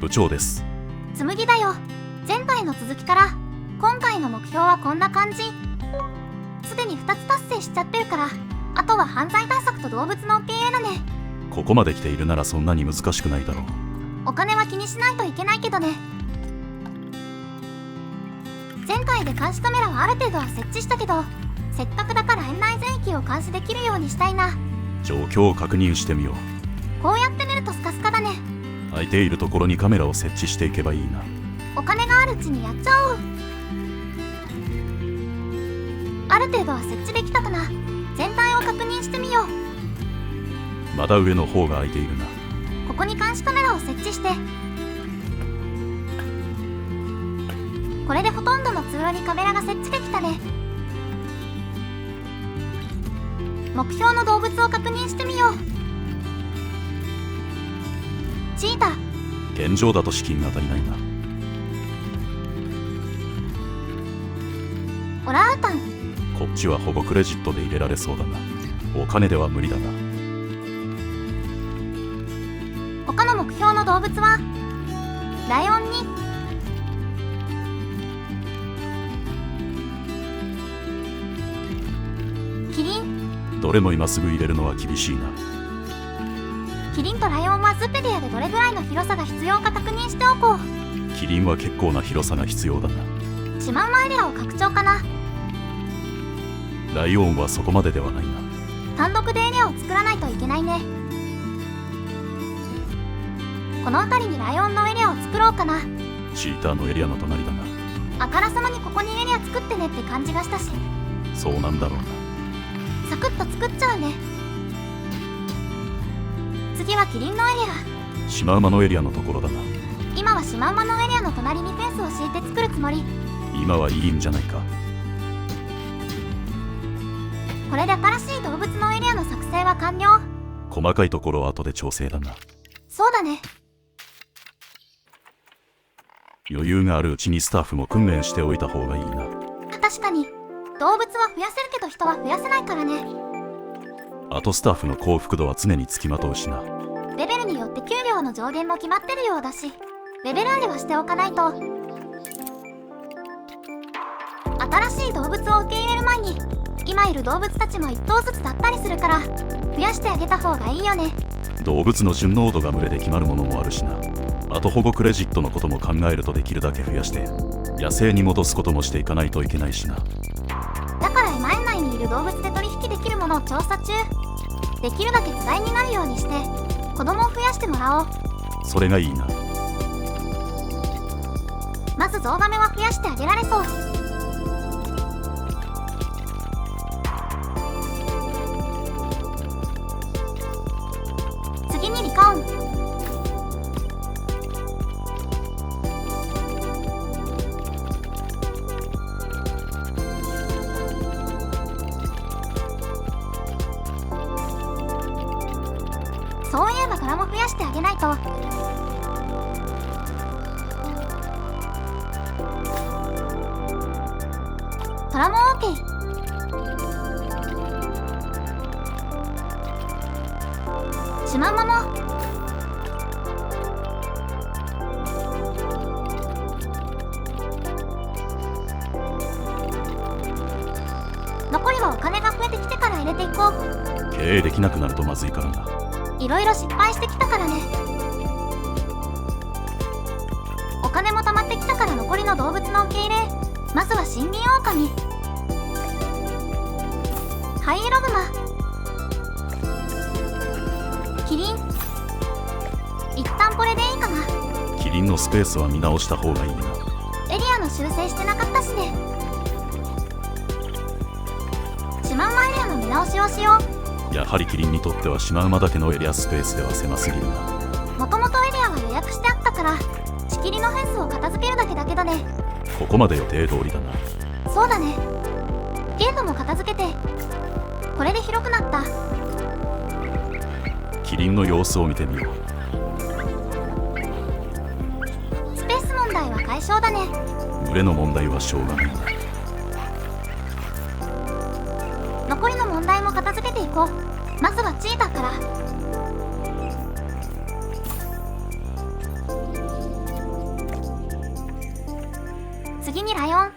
部長です。紬だよ。前回の続きから今回の目標はこんな感じ。すでに2つ達成しちゃってるから、あとは犯罪対策と動物の受け入れだね。ここまで来ているならそんなに難しくないだろう。お金は気にしないといけないけどね。前回で監視カメラはある程度は設置したけど、せっかくだから園内全域を監視できるようにしたいな。状況を確認してみよう。こうやって見るとスカスカだね。空いているところにカメラを設置していけばいいな。お金があるうちにやっちゃおう。ある程度は設置できたかな。全体を確認してみよう。まだ上の方が空いているな。ここに監視カメラを設置して、これでほとんどの通路にカメラが設置できたね。目標の動物を確認してみよう。チーター。現状だと資金が足りないな。オランウータン。こっちは保護クレジットで入れられそうだが、お金では無理だな。他の目標の動物はライオンにキリン。どれも今すぐ入れるのは厳しいな。キリンとライオンはズペディアでどれぐらいの広さが必要か確認しておこう。キリンは結構な広さが必要だな。シマウマエリアを拡張かな。ライオンはそこまでではないな。単独でエリアを作らないといけないね。この辺りにライオンのエリアを作ろうかな。チーターのエリアの隣だな。あからさまにここにエリア作ってねって感じがしたし。そうなんだろうな。サクッと作っちゃうね。次はキリンのエリア。シマウマのエリアのところだな。今はシマウマのエリアの隣にフェンスを敷いて作るつもり。今はいいんじゃないか。これで新しい動物のエリアの作成は完了。細かいところは後で調整だな。そうだね。余裕があるうちにスタッフも訓練しておいた方がいいな。確かに動物は増やせるけど人は増やせないからね。あとスタッフの幸福度は常につきまとうしな。レベルによって給料の上限も決まってるようだし、レベル上げはしておかないと。新しい動物を受け入れる前に今いる動物たちも1頭ずつだったりするから、増やしてあげた方がいいよね。動物の順応度が群れで決まるものもあるしな。あと保護クレジットのことも考えるとできるだけ増やして野生に戻すこともしていかないといけないしな。だから今園内にいる動物で取引できるものを調査中。できるだけ巨大になるようにして子供を増やしてもらおう。それがいいな。まずゾウガメは増やしてあげられそう。次にリカオン。そういえばトラも増やしてあげないと。トラも OK。 シマウマも。残りはお金が増えてきてから入れていこう。経営できなくなるとまずいからな。いろいろ失敗してきたからね。お金も貯まってきたから残りの動物の受け入れ。まずはシンビンオオカミ、ハイエログマ、キリン。一旦これでいいかな。キリンのスペースは見直した方がいいな。エリアの修正してなかったしね。シマウマエリアの見直しをしよう。やはりキリンにとってはシマウマだけのエリアスペースでは狭すぎるな。もともとエリアは予約してあったから仕切りのフェンスを片付けるだけだけどね。ここまで予定通りだな。そうだね。ゲートも片付けて。これで広くなった。キリンの様子を見てみよう。スペース問題は解消だね。群れの問題はしょうがないな。残りの問題も片付けていこう。まずはチーターから。次にライオン。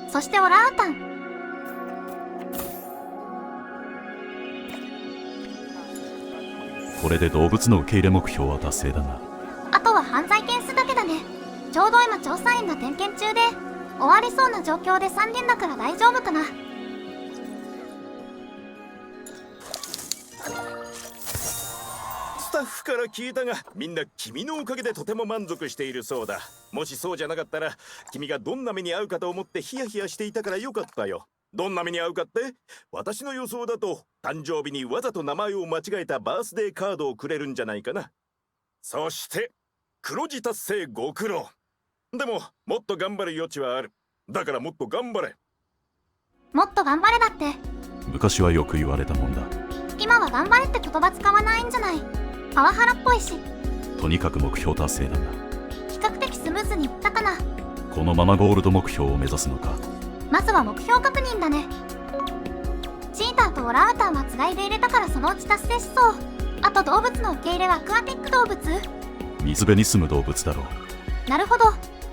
そしてオランウータン。これで動物の受け入れ目標は達成だな。あとは犯罪件数だけだね。ちょうど今調査員が点検中で終わりそうな状況で3件だから大丈夫かな。スタッフから聞いたが、みんな君のおかげでとても満足しているそうだ。もしそうじゃなかったら君がどんな目に遭うかと思ってヒヤヒヤしていたからよかったよ。どんな目に遭うかって、私の予想だと誕生日にわざと名前を間違えたバースデーカードをくれるんじゃないかな。そして黒字達成ご苦労。でももっと頑張る余地はある。だからもっと頑張れ。もっと頑張れだって。昔はよく言われたもんだ。今は頑張れって言葉使わないんじゃない。パワハラっぽいし。とにかく目標達成だな。比較的スムーズにいったかな。このままゴールド目標を目指すのか。まずは目標確認だね。チーターとオランウータンはつがいで入れたからそのうち達成しそう。あと動物の受け入れはアクアティック動物。水辺に住む動物だろう。なるほど。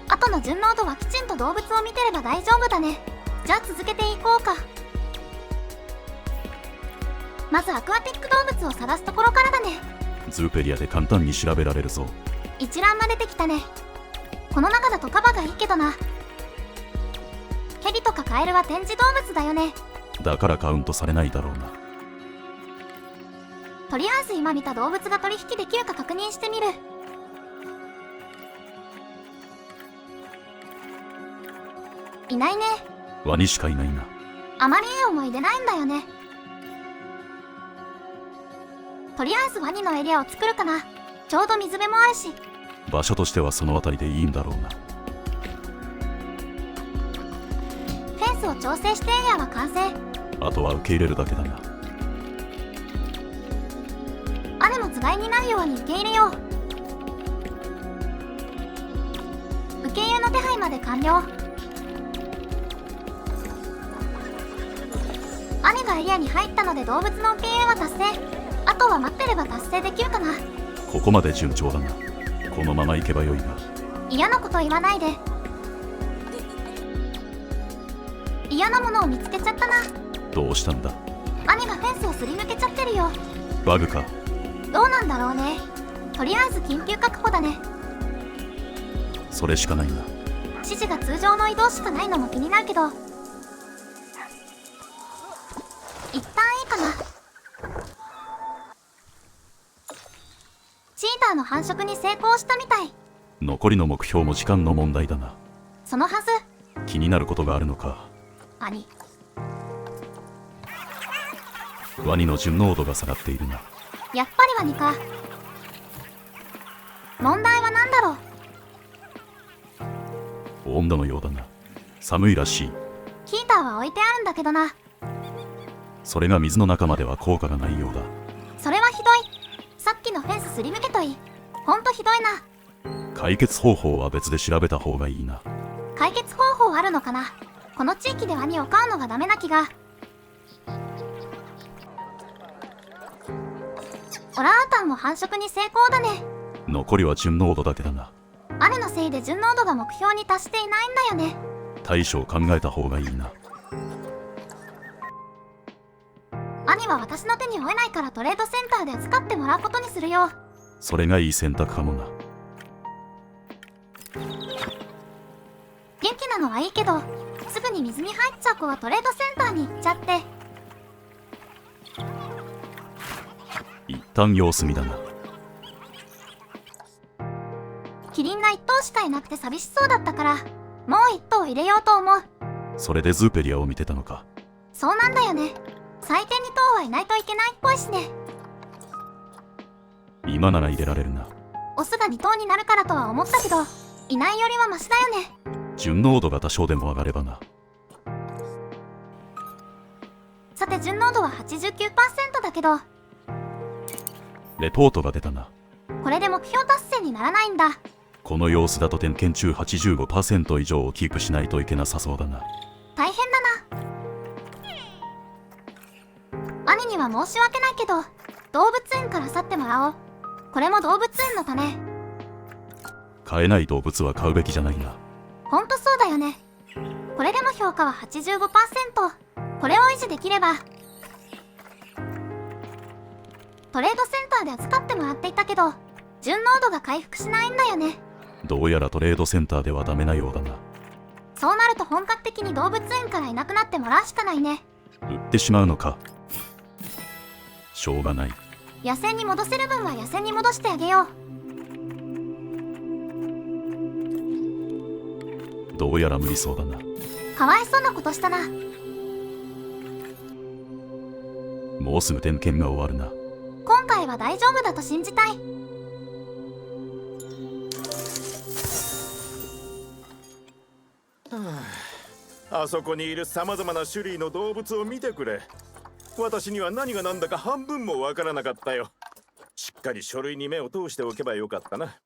あとの順濃度はきちんと動物を見てれば大丈夫だね。じゃあ続けていこうか。まずアクアティック動物を探すところからだね。ズーペリアで簡単に調べられるぞ。一覧が出てきたね。この中だとカバがいいけどな。ヘビとかカエルは展示動物だよね。だからカウントされないだろうな。とりあえず今見た動物が取引できるか確認してみる。いないね。ワニしかいないな。あまりいい思い出ないんだよね。とりあえずワニのエリアを作るかな。ちょうど水辺もあるし。場所としてはその辺りでいいんだろうな。フェンスを調整してエリアは完成。あとは受け入れるだけだな。姉もつがいになるように受け入れよう。受け入れの手配まで完了。姉がエリアに入ったので動物の受け入れは達成。あとは待ってれば達成できるかな。ここまで順調だな。このまま行けばよいが。嫌なこと言わないで。嫌なものを見つけちゃったな。どうしたんだ。兄がフェンスをすり抜けちゃってるよ。バグか。どうなんだろうね。とりあえず緊急確保だね。それしかないな。指示が通常の移動しかないのも気になるけど、一旦いいかな。チーターの繁殖に成功したみたい。残りの目標も時間の問題だな。そのはず。気になることがあるのか。兄。ワニの純濃度が下がっているな。やっぱりワニか。問題は何だろう。温度のようだな。寒いらしい。ヒーターは置いてあるんだけどな。それが水の中までは効果がないようだ。それはひどい。さっきのフェンスすり抜けといい。ほんとひどいな。解決方法は別で調べた方がいいな。解決方法あるのかな。この地域でワニを飼うのがダメな気が。オランウータンも繁殖に成功だね。残りは純濃度だけだな。姉のせいで純濃度が目標に達していないんだよね。対処を考えた方がいいな。兄は私の手に負えないからトレードセンターで預かってもらうことにするよ。それがいい選択かもな。元気なのはいいけど、すぐに水に入っちゃう子はトレードセンターに行っちゃって。一旦様子見だな。キリンが1頭しかいなくて寂しそうだったから、もう1頭入れようと思う。それでズーペリアを見てたのか。そうなんだよね。最低2頭はいないといけないっぽいしね。今なら入れられるな。オスが2頭になるからとは思ったけど、いないよりはマシだよね。純濃度が多少でも上がればな。さて純濃度は 89% だけど、レポートが出たな。これで目標達成にならないんだ。この様子だと点検中 85% 以上をキープしないといけなさそうだな。大変だな。兄には申し訳ないけど、動物園から去ってもらおう。これも動物園のため。飼えない動物は飼うべきじゃないな。ほんとそうだよね。これでも評価は 85%。これを維持できれば。トレードセンターで預かってもらっていたけど、純濃度が回復しないんだよね。どうやらトレードセンターではダメなようだな。そうなると本格的に動物園からいなくなってもらうしかないね。売ってしまうのか。しょうがない。野生に戻せる分は野生に戻してあげよう。どうやら無理そうだな。かわいそうなことしたな。もうすぐ点検が終わるな。今回は大丈夫だと信じたい。あそこにいるさまざまな種類の動物を見てくれ。私には何が何だか半分もわからなかったよ。しっかり書類に目を通しておけばよかったな。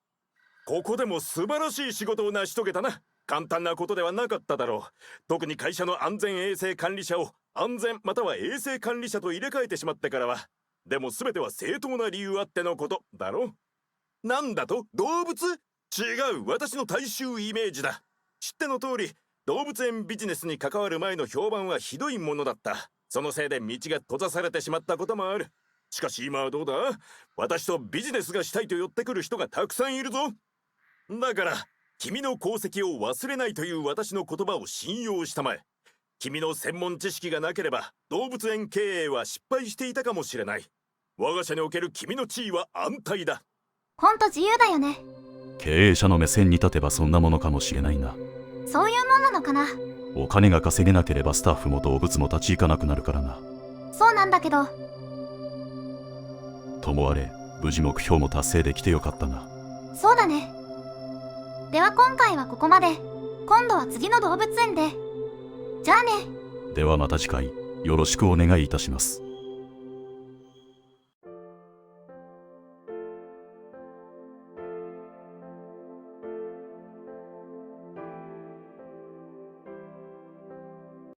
ここでも素晴らしい仕事を成し遂げたな。簡単なことではなかっただろう。特に会社の安全衛生管理者を安全または衛生管理者と入れ替えてしまってからは。でも全ては正当な理由あってのことだろう。なんだと動物？違う、私の大衆イメージだ。知っての通り動物園ビジネスに関わる前の評判はひどいものだった。そのせいで道が閉ざされてしまったこともある。しかし今はどうだ？私とビジネスがしたいと寄ってくる人がたくさんいるぞ。だから君の功績を忘れないという私の言葉を信用したまえ。君の専門知識がなければ動物園経営は失敗していたかもしれない。我が社における君の地位は安泰だ。ほんと自由だよね。経営者の目線に立てばそんなものかもしれないな。そういうもんなのかな。お金が稼げなければスタッフも動物も立ち行かなくなるからな。そうなんだけど。ともあれ無事目標も達成できてよかったな。そうだね。では今回はここまで。今度は次の動物園で。じゃあね。ではまた次回よろしくお願いいたします。